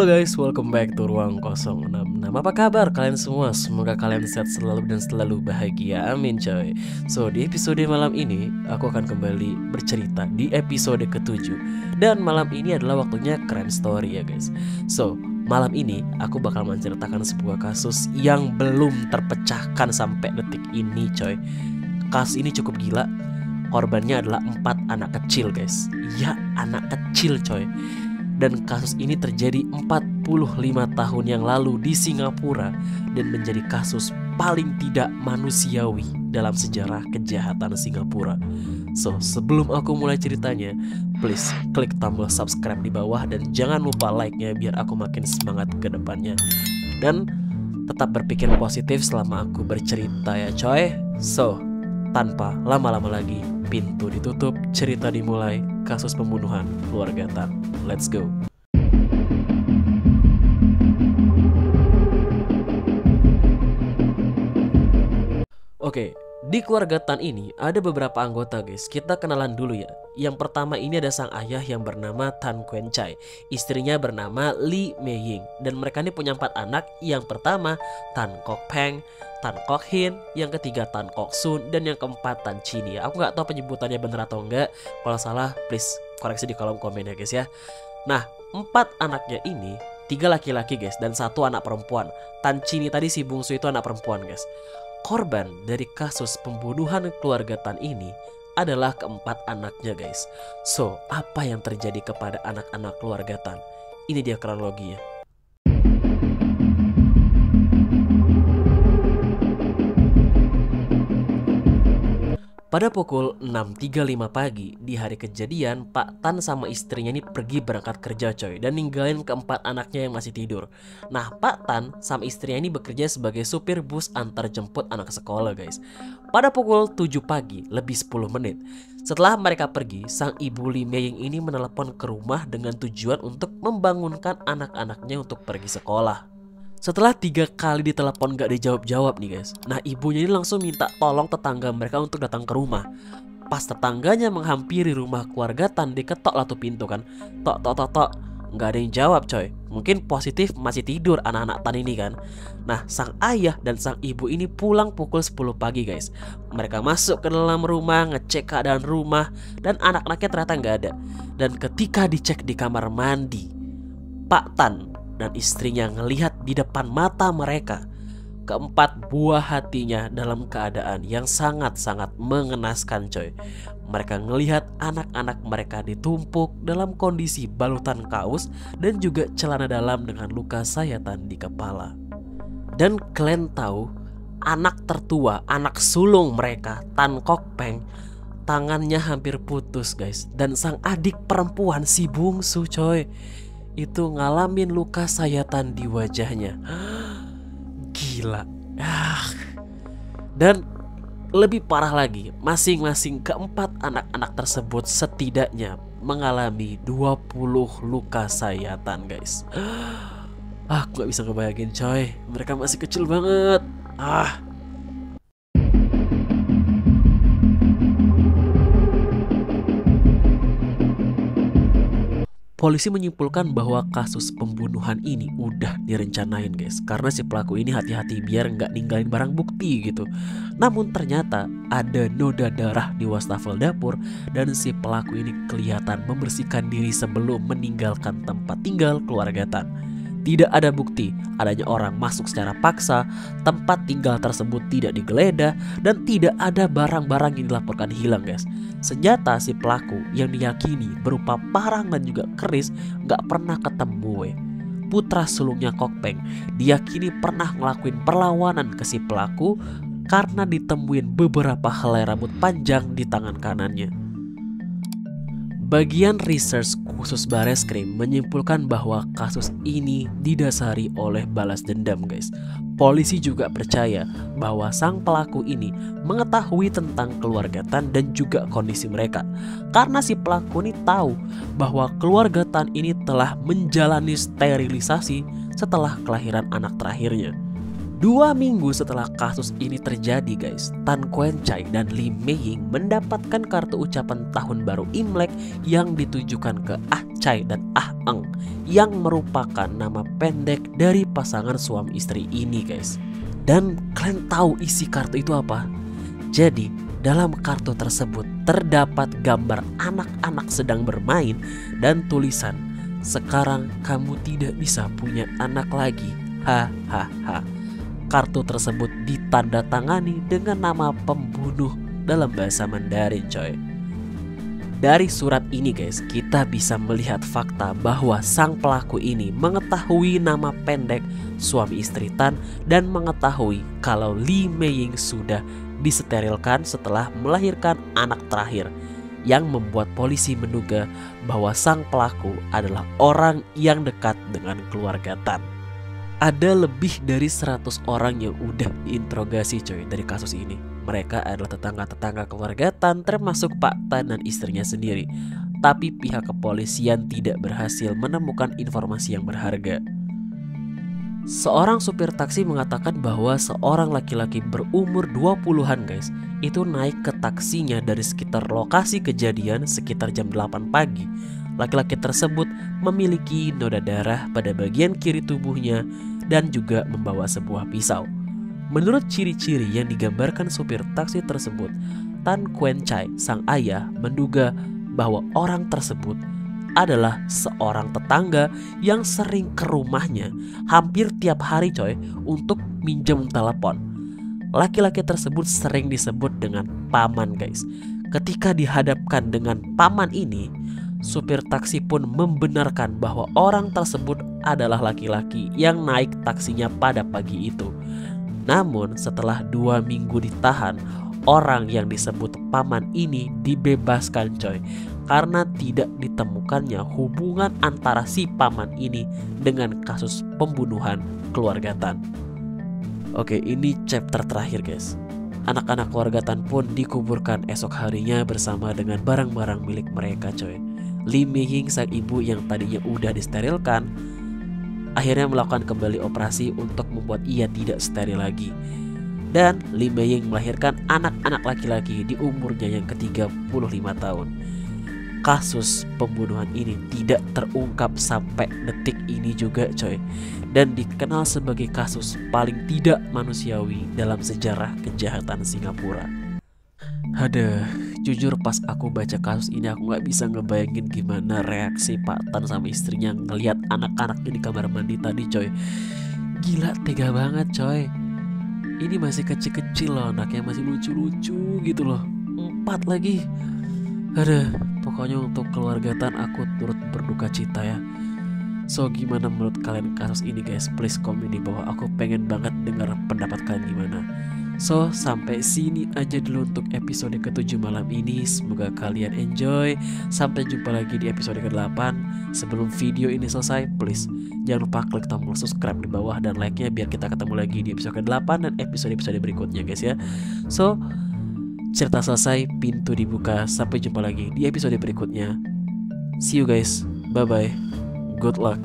Halo guys, welcome back to Ruang 066. Apa kabar kalian semua? Semoga kalian sehat selalu dan selalu bahagia, amin coy. So di episode malam ini aku akan kembali bercerita di episode ke-7. Dan malam ini adalah waktunya crime story ya guys. So malam ini aku bakal menceritakan sebuah kasus yang belum terpecahkan sampai detik ini coy. Kasus ini cukup gila. Korbannya adalah 4 anak kecil guys. Ya, anak kecil coy. Dan kasus ini terjadi 45 tahun yang lalu di Singapura dan menjadi kasus paling tidak manusiawi dalam sejarah kejahatan Singapura. So, sebelum aku mulai ceritanya, please klik tombol subscribe di bawah dan jangan lupa like-nya biar aku makin semangat ke depannya. Dan tetap berpikir positif selama aku bercerita ya coy. So, tanpa lama-lama lagi, pintu ditutup, cerita dimulai, kasus pembunuhan keluarga Tan. Let's go. Oke, di keluarga Tan ini ada beberapa anggota guys. Kita kenalan dulu ya. Yang pertama ini ada sang ayah yang bernama Tan Kuen Chai. Istrinya bernama Lee Mei Ying. Dan mereka ini punya 4 anak. Yang pertama Tan Kok Peng, Tan Kok Hin, yang ketiga Tan Kok Sun, dan yang keempat Tan Chini. Aku nggak tahu penyebutannya bener atau enggak. Kalau salah please koreksi di kolom komen ya guys ya. Nah, 4 anaknya ini 3 laki-laki guys dan 1 anak perempuan. Tan Chini tadi si bungsu itu anak perempuan guys. Korban dari kasus pembunuhan keluarga Tan ini adalah keempat anaknya guys. So, apa yang terjadi kepada anak-anak keluarga Tan? Ini dia kronologinya. Pada pukul 6.35 pagi di hari kejadian, Pak Tan sama istrinya ini pergi berangkat kerja coy dan ninggalin keempat anaknya yang masih tidur. Nah, Pak Tan sama istrinya ini bekerja sebagai supir bus antar jemput anak sekolah guys. Pada pukul 7 pagi lebih 10 menit setelah mereka pergi, sang ibu Lee Mei Ying ini menelepon ke rumah dengan tujuan untuk membangunkan anak-anaknya untuk pergi sekolah. Setelah 3 kali ditelepon gak dijawab-jawab nih guys. Nah, ibunya ini langsung minta tolong tetangga mereka untuk datang ke rumah. Pas tetangganya menghampiri rumah keluarga Tan, diketok lah tuh pintu kan. Tok tok tok tok. Gak ada yang jawab coy. Mungkin positif masih tidur anak-anak Tan ini kan. Nah, sang ayah dan sang ibu ini pulang pukul 10 pagi guys. Mereka masuk ke dalam rumah, ngecek keadaan rumah, dan anak-anaknya ternyata gak ada. Dan ketika dicek di kamar mandi, Pak Tan dan istrinya ngelihat di depan mata mereka keempat buah hatinya dalam keadaan yang sangat-sangat mengenaskan coy. Mereka ngelihat anak-anak mereka ditumpuk dalam kondisi balutan kaos dan juga celana dalam dengan luka sayatan di kepala. Dan kalian tahu, anak tertua, anak sulung mereka, Tan Kok Peng, tangannya hampir putus guys. Dan sang adik perempuan si bungsu coy, itu ngalamin luka sayatan di wajahnya. Gila. Dan lebih parah lagi, masing-masing keempat anak-anak tersebut setidaknya mengalami 20 luka sayatan guys. Aku gak bisa ngebayangin coy, mereka masih kecil banget. Polisi menyimpulkan bahwa kasus pembunuhan ini udah direncanain guys, karena si pelaku ini hati-hati biar nggak ninggalin barang bukti gitu. Namun ternyata ada noda darah di wastafel dapur dan si pelaku ini kelihatan membersihkan diri sebelum meninggalkan tempat tinggal keluarga Tan. Tidak ada bukti adanya orang masuk secara paksa, tempat tinggal tersebut tidak digeledah, dan tidak ada barang-barang yang dilaporkan hilang guys. Senjata si pelaku yang diyakini berupa parang dan juga keris gak pernah ketemu. Putra sulungnya Kok Peng diyakini pernah ngelakuin perlawanan ke si pelaku karena ditemuin beberapa helai rambut panjang di tangan kanannya. Bagian research khusus Bareskrim menyimpulkan bahwa kasus ini didasari oleh balas dendam guys. Polisi juga percaya bahwa sang pelaku ini mengetahui tentang keluarga Tan dan juga kondisi mereka. Karena si pelaku ini tahu bahwa keluarga Tan ini telah menjalani sterilisasi setelah kelahiran anak terakhirnya. 2 minggu setelah kasus ini terjadi guys, Tan Kuen Chai dan Lee Mei Ying mendapatkan kartu ucapan tahun baru Imlek yang ditujukan ke Ah Chai dan Ah Eng, yang merupakan nama pendek dari pasangan suami istri ini guys. Dan kalian tahu isi kartu itu apa? Jadi dalam kartu tersebut terdapat gambar anak-anak sedang bermain dan tulisan, "Sekarang kamu tidak bisa punya anak lagi, hahaha." Kartu tersebut ditandatangani dengan nama pembunuh dalam bahasa Mandarin coy. Dari surat ini guys, kita bisa melihat fakta bahwa sang pelaku ini mengetahui nama pendek suami istri Tan dan mengetahui kalau Lee Mei-ying sudah disterilkan setelah melahirkan anak terakhir, yang membuat polisi menduga bahwa sang pelaku adalah orang yang dekat dengan keluarga Tan. Ada lebih dari 100 orang yang udah diinterogasi coy dari kasus ini. Mereka adalah tetangga-tetangga keluarga Tan, termasuk Pak Tan dan istrinya sendiri. Tapi pihak kepolisian tidak berhasil menemukan informasi yang berharga. Seorang supir taksi mengatakan bahwa seorang laki-laki berumur 20-an guys, itu naik ke taksinya dari sekitar lokasi kejadian sekitar jam 8 pagi. Laki-laki tersebut memiliki noda darah pada bagian kiri tubuhnya dan juga membawa sebuah pisau. Menurut ciri-ciri yang digambarkan supir taksi tersebut, Tan Kuen Chai, sang ayah, menduga bahwa orang tersebut adalah seorang tetangga yang sering ke rumahnya hampir tiap hari coy untuk minjem telepon. Laki-laki tersebut sering disebut dengan paman guys. Ketika dihadapkan dengan paman ini, supir taksi pun membenarkan bahwa orang tersebut adalah laki-laki yang naik taksinya pada pagi itu. Namun setelah 2 minggu ditahan, orang yang disebut paman ini dibebaskan coy, karena tidak ditemukannya hubungan antara si paman ini dengan kasus pembunuhan keluarga Tan. Oke, ini chapter terakhir guys. Anak-anak keluarga Tan pun dikuburkan esok harinya bersama dengan barang-barang milik mereka coy. Lee Mei-ying, sang ibu yang tadinya udah disterilkan, akhirnya melakukan kembali operasi untuk membuat ia tidak steril lagi. Dan Lee Mei-ying melahirkan anak-anak laki-laki di umurnya yang ke-35 tahun. Kasus pembunuhan ini tidak terungkap sampai detik ini juga coy, dan dikenal sebagai kasus paling tidak manusiawi dalam sejarah kejahatan Singapura. Aduh, jujur pas aku baca kasus ini aku gak bisa ngebayangin gimana reaksi Pak Tan sama istrinya ngelihat anak-anaknya di kamar mandi tadi coy. Gila, tega banget coy. Ini masih kecil-kecil loh, anaknya masih lucu-lucu gitu loh, 4 lagi. Aduh, pokoknya untuk keluarga Tan aku turut berduka cita ya. So gimana menurut kalian kasus ini guys? Please komen di bawah, aku pengen banget dengar pendapat kalian gimana. So sampai sini aja dulu untuk episode ke-7 malam ini. Semoga kalian enjoy. Sampai jumpa lagi di episode ke-8. Sebelum video ini selesai, please jangan lupa klik tombol subscribe di bawah dan like-nya biar kita ketemu lagi di episode ke-8 dan episode-episode berikutnya guys ya. So cerita selesai, pintu dibuka. Sampai jumpa lagi di episode berikutnya. See you guys, bye bye, good luck.